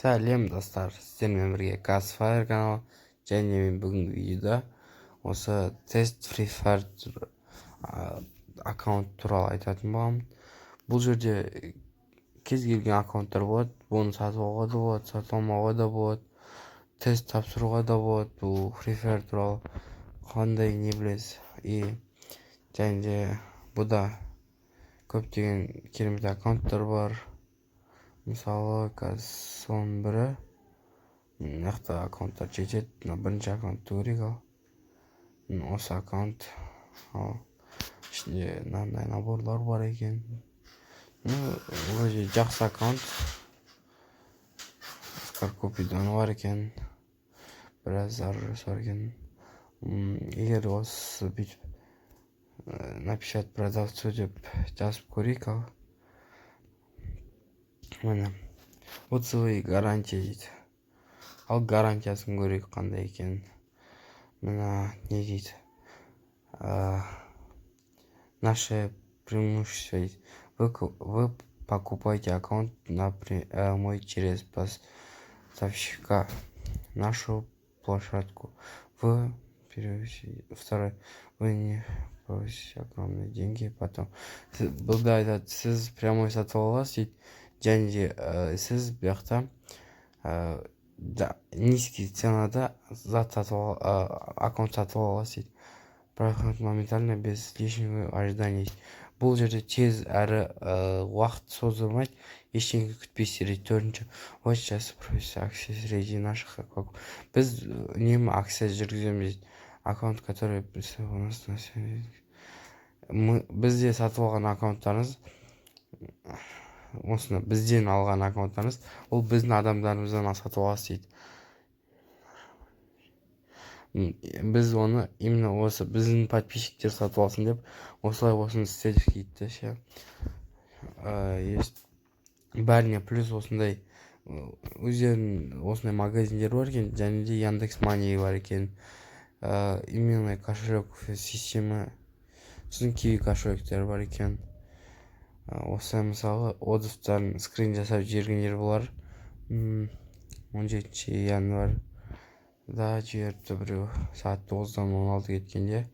Сәлем достар, сіздермен бірге Gasfire каналы және мен бүгінгі видеода осы тест Free Fire аккаунт туралы айтатын боламын. Бұл жерде кез келген аккаунттар болады, бұны сатып алуға да болады, сатып алмауға да болады, тест тапсыруға да болады. Бұл Free Fire туралы қандай не білесіз. Және де бұда көптеген керемет аккаунттар бар. Мысалы, қазір соның бірі мынақты аккаунттар жетеді. Бірінші аккаунтты көрейік ал. Осы аккаунт. Ішінде мынандай наборлар бар екен. Өте жақсы аккаунт. Купидоны бар екен. Біраз арыз бар екен. Егер осы бүйтіп написать продавцу деп жазып көрейік ал. Міне отзывы гарантия дейді. Ал гарантиясын көрейік қандай екен. Мына не дейді. Наше преимущество дейді. Вы покупаете аккаунт мой через поставщика нашу площадку. Вы переводите. Второй. Вы не просите огромные деньги. Потом. Бұлда айтады, сіз прямой сатып аласыз дейді. Және де сіз бұяқта низкий ценада аккаунт сатып аласыз дейді. Проход моментально без лишнего ожидания. Бұл жерде тез әрі уақыт созылмайды, ештеңе күтпейсіздер дейді. Төртінші. Вот сейчас провести акция среди наших аккаунтов. Біз үнемі акция жүргіземіз дейді. Аккаунт, который у нас на сегодня. Бізде сатып алған аккаунттарыңыз, осыны бізден алған аккаунттарыңыз, ол біздің адамдарымыздан сатып аласыз дейді. Біз оны именно осы біздің подписчиктер сатып алсын деп осылай осыны істедік дейді. Бәріне плюс осындай өздерінің осындай магазиндер бар екен, және де Яндекс.Мани бар екен. Именно кошелек система сосын Kiwi кошелектер бар екен. Осы мысалы отзывтарын скрин жасап жібергендер болар. 17 январь да жіберіпті біреу сағат 9-дан 16 кеткенде.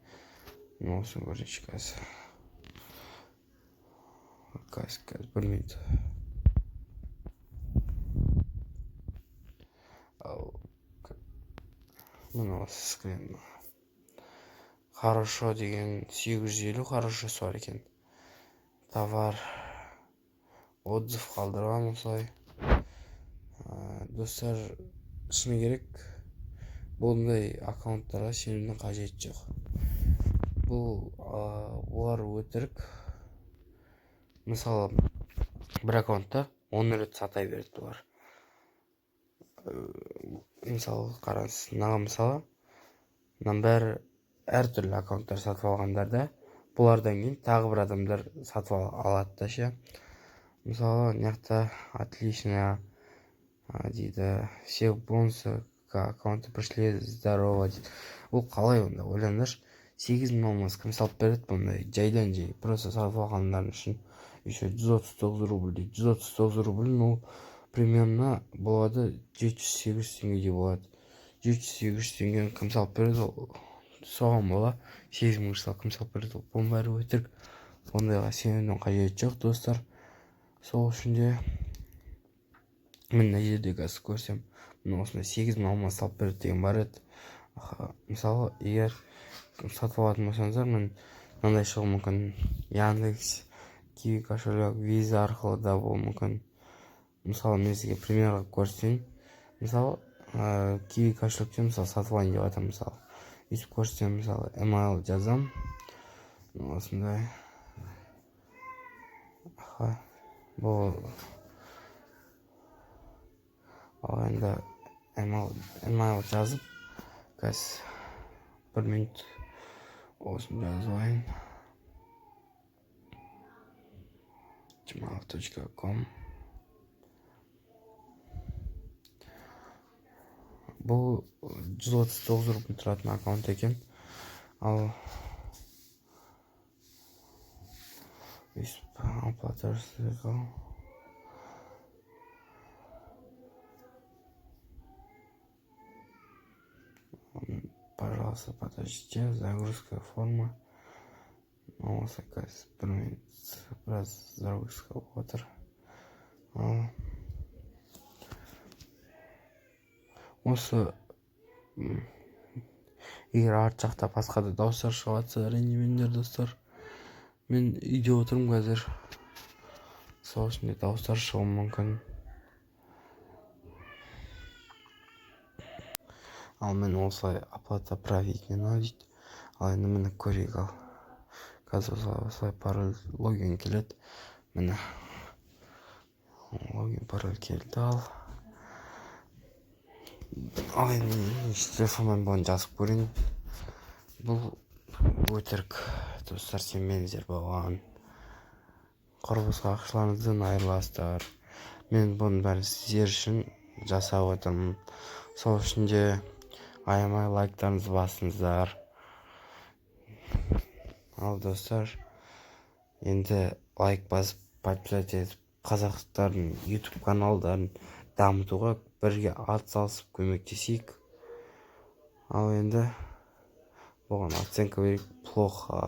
Осыны көрейінші қазір. Қазір білмейді. Мына осы скрин. Хорошо деген 850 хорошосы бар екен. Товар. Отзыв қалдырған осылай. Достар, шыны керек, бұндай аккаунттарға сенудің қажеті жоқ. Олар өтірік. Мысалы, бір аккаунтта 10 рет сатай береді бұлар. Мысалы, қараңыз, мысалы, мынан бәрі әртүрлі аккаунттар сатып алғандарда, бұлардан кейін тағы бір адамдар сатып алады да ше. Мысалы, мынақты отлично дейді. Все бонусы аккаунты пришли здорово дейді. Ол қалай онда? Ойлаңдаршы, 8000 алмас кім салып береді бұндай жайдан жай просто сатып алғандар үшін. Еще 139 рубль дейді. 139 рубль, ну примерно болады 700-800 теңгеде болады. 700-800 теңгені кім салып береді? Соған бола 8000 салып кім салып береді? Бұның бәрі өтірік. Ондайға сенудің қажеті жоқ, достар. Сол үшін де мен мына жерде қазір көрсем, осындай 8000 алмас салып береді деген бар еді. Мысалы, егер сатып алатын болсаңыздар, мен мынандай шығуы мүмкін. Яндекс, Kiwi кошелек, виза арқылы да болуы мүмкін. Мысалы, мен сізге примерға көрсетейін. Мысалы, Kiwi кошелектен сатып алайын деп жатырмын. Мысалы, өйтіп көрсетемін. Мысалы, email жазам. Осындай. Бұл енді email жазып, қазір 1 минут осыны жазып алайын. gmail.com. Бұл 139 рубль тұратын аккаунт екен. Ал оплата болмаса подождите, загрузка форма. Болмаса қазір 1 минут біраз загрузка болып отыр. Осы егер арт жақта басқа да дауыстар шығып жатса ренжімеңдер достар. Мен үйде отырмын қазір. Сол үшін де дауыстар шығуы мүмкін. Ал мен осылай оплата отправить не надо дейді. Ал енді міне көрейік ал. Қазір осылай пароль логин келеді. Міне логин пароль келді ал. Ал енді телефонмен бұны жазып көрейін. Бұл өтірік достар, сенбеңіздер болған. Құрбысқа ақшаларыңыздан айырыласыздар. Мен бұның бәрін сіздер үшін жасап отырмын. Сол үшін де аямай лайктарыңызды басыңыздар. Ал достар, енді лайк басып, подписать етіп, қазақтардың YouTube каналдарын дамытуға бірге атсалысып көмектесейік. Ал енді бұған оценка берейік, плохо.